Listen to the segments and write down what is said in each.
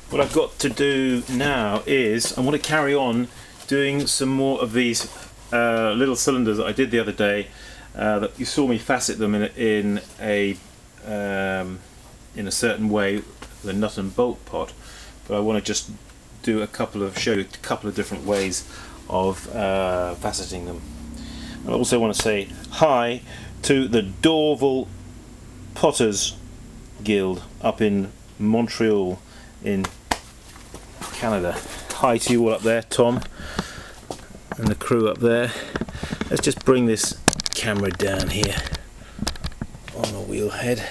What I've got to do now is I want to carry on doing some more of these little cylinders that I did the other day. That you saw me facet them in a certain way, the nut and bolt pod. But I want to just do show you a couple of different ways of faceting them. I also want to say hi to the Dorval Potters Guild up in Montreal in Canada. Hi to you all up there, Tom and the crew up there. Let's just bring this camera down here on the wheel head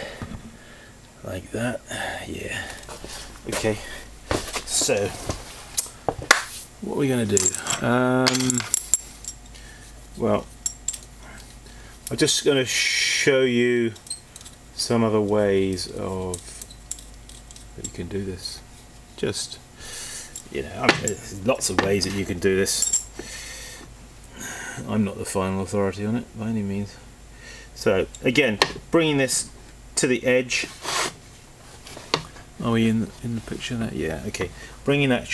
like that. Yeah, okay, so what are we going to do? Well, I'm just going to show you some other ways that you can do this. Just, there's lots of ways that you can do this. I'm not the final authority on it by any means. So again, bringing this to the edge. Are we in the picture there? Yeah, okay. Bringing that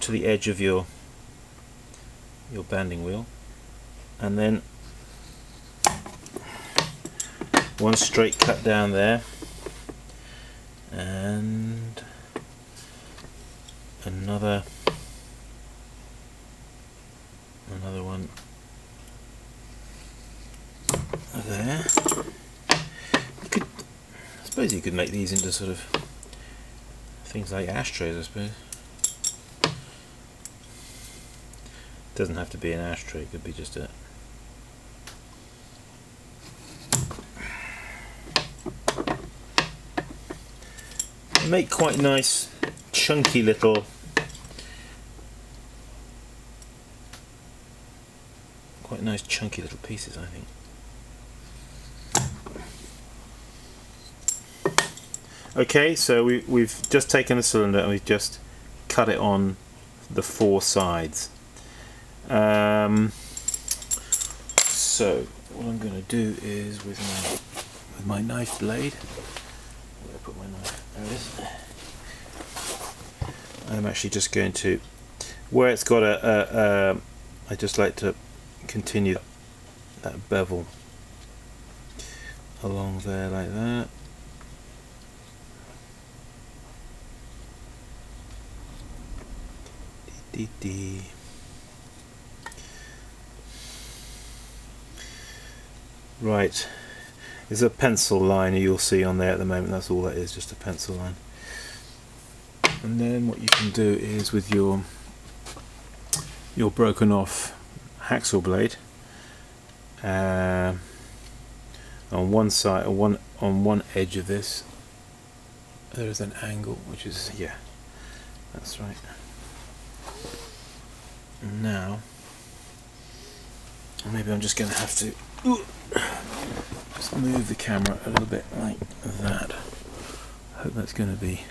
to the edge of your banding wheel, and then one straight cut down there, and another one there. I suppose you could make these into sort of things like ashtrays, I suppose. Doesn't have to be an ashtray, it could be just a make quite nice chunky little pieces, I think. Okay, so we've just taken the cylinder and we've just cut it on the four sides. So what I'm going to do is with my knife blade, where did I put my knife? There it is. I'm actually just going to, where it's got I just like to continue that bevel along there like that. Right, there's a pencil line you'll see on there at the moment. That's all that is, just a pencil line. And then what you can do is with your broken off hacksaw blade, on one side, on one edge of this, there is an angle, which is, yeah, that's right. Now, maybe I'm just going to have to just move the camera a little bit like that. I hope that's going to be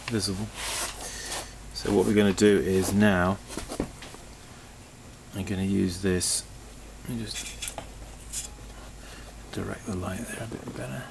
visible. So what we're going to do is now I'm going to use this. Let me just direct the light there a bit better.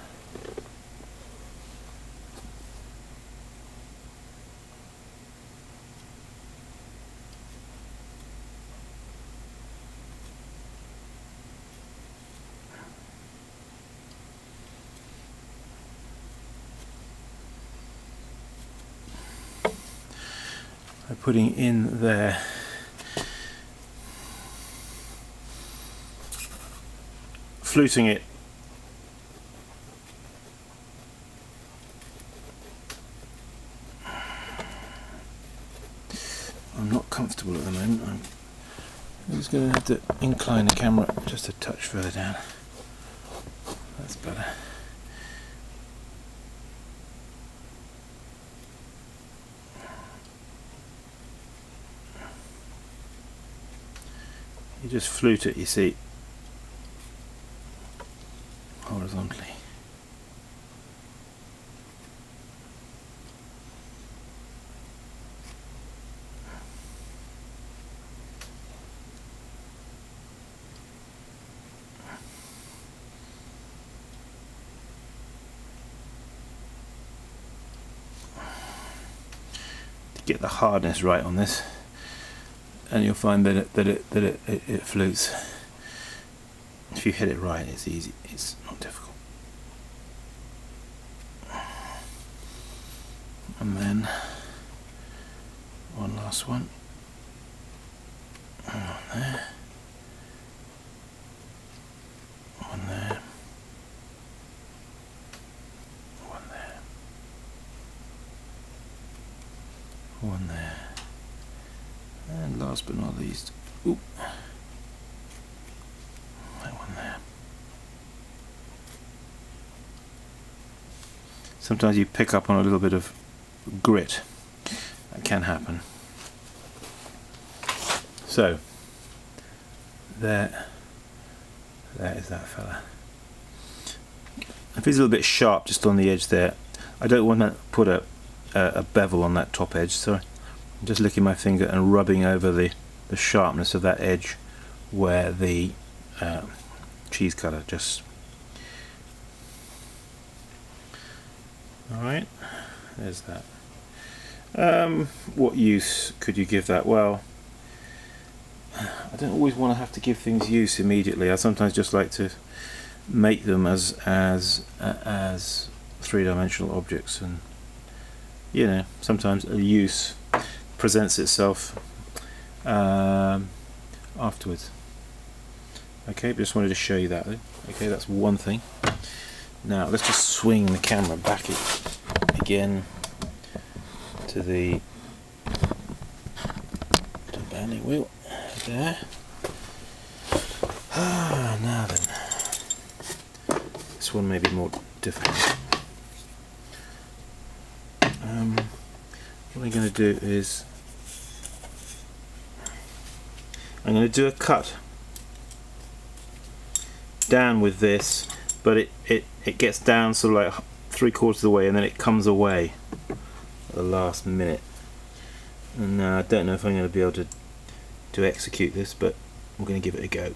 By putting in there fluting it I'm not comfortable at the moment. I'm just going to have to incline the camera just a touch further down. That's better. You just flute it, you see, horizontally. get the hardness right on this, and you'll find that it flutes. If you hit it right, it's easy. It's not difficult. And then one last one. One there. One there. One there. One there. And last but not least, oop, that one there. Sometimes you pick up on a little bit of grit. That can happen. So there is that fella. If he's a little bit sharp just on the edge there, I don't want to put a bevel on that top edge, so I'm just licking my finger and rubbing over the sharpness of that edge where the cheese cutter just. Alright, there's that. What use could you give that? Well, I don't always want to have to give things use immediately. I sometimes just like to make them as three-dimensional objects, and you know, sometimes a use presents itself afterwards. Okay, but just wanted to show you that though. Okay, that's one thing. Now let's just swing the camera back again to the banding wheel there. Now then, this one may be more difficult. What I'm going to do is I'm going to do a cut down with this, but it gets down sort of like 3/4 of the way, and then it comes away at the last minute. And I don't know if I'm going to be able to execute this, but I'm going to give it a go.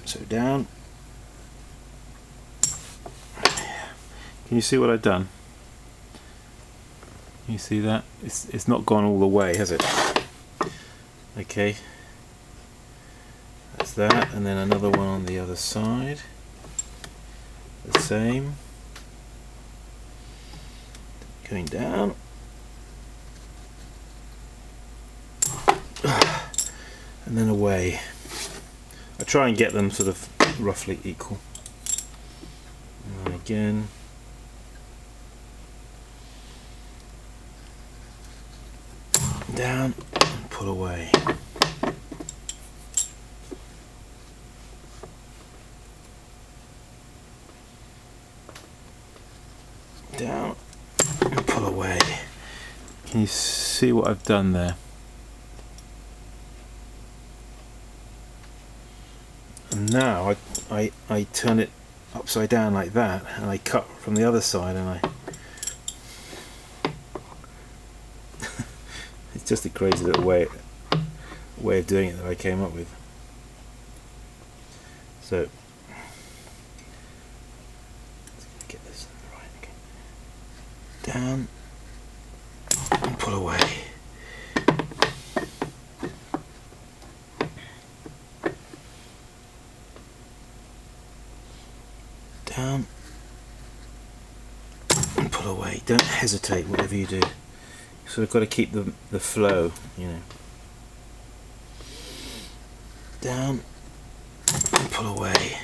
So down. Can you see what I've done? Can you see that? It's not gone all the way, has it? Okay. That's that, and then another one on the other side. The same. Going down. And then away. I try and get them sort of roughly equal. And again. Down and pull away. Down and pull away. Can you see what I've done there? And now I turn it upside down like that, and I cut from the other side, and I it's just a crazy little way of doing it that I came up with. So let's get this right. Okay. Down and pull away. Down and pull away. Don't hesitate, whatever you do. So we've got to keep the flow, you know. Down and pull away.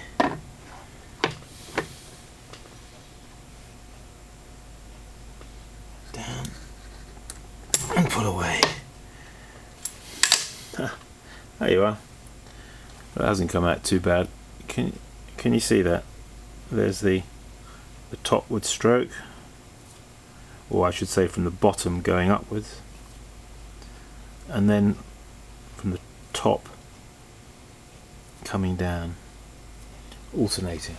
Down and pull away. There you are. That hasn't come out too bad. Can you see that? There's the topward stroke, or I should say from the bottom going upwards, and then from the top coming down, alternating.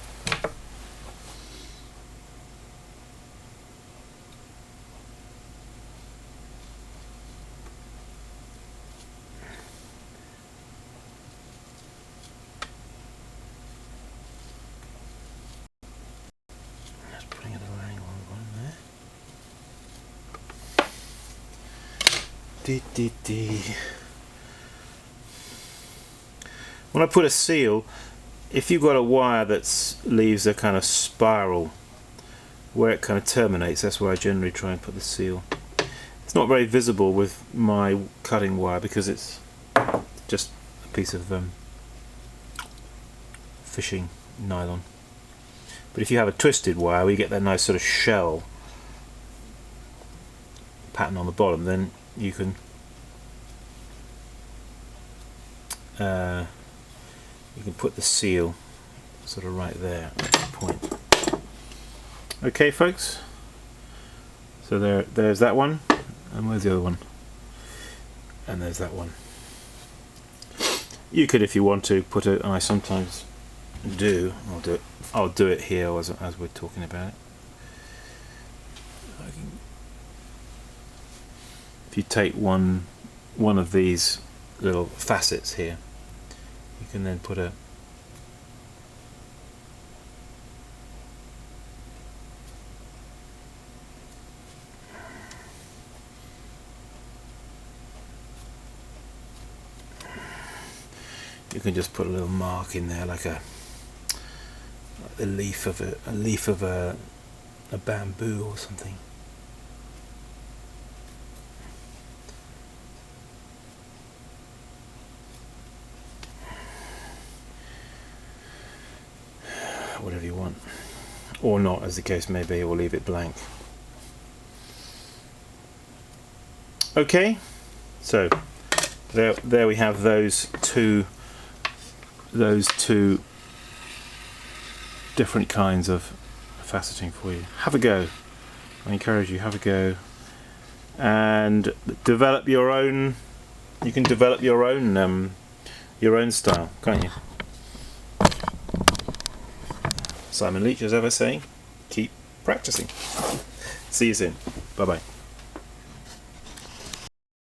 When I put a seal, if you've got a wire that leaves a kind of spiral where it kind of terminates, that's where I generally try and put the seal. It's not very visible with my cutting wire because it's just a piece of fishing nylon. But if you have a twisted wire where you get that nice sort of shell pattern on the bottom, then you can put the seal sort of right there at the point. Okay folks, so there's that one, and where's the other one? And there's that one. You could, if you want to, put it, and I sometimes do, I'll do it here as we're talking about it. If you take one of these little facets here, you can then put a just put a little mark in there, like the leaf of a bamboo or something. Whatever you want, or not, as the case may be, or leave it blank. Okay, so there we have those two different kinds of faceting for you. Have a go. I encourage you, have a go, and develop your own. You can develop your own style, can't you? Simon Leach, as ever, saying, keep practicing. See you soon. Bye bye.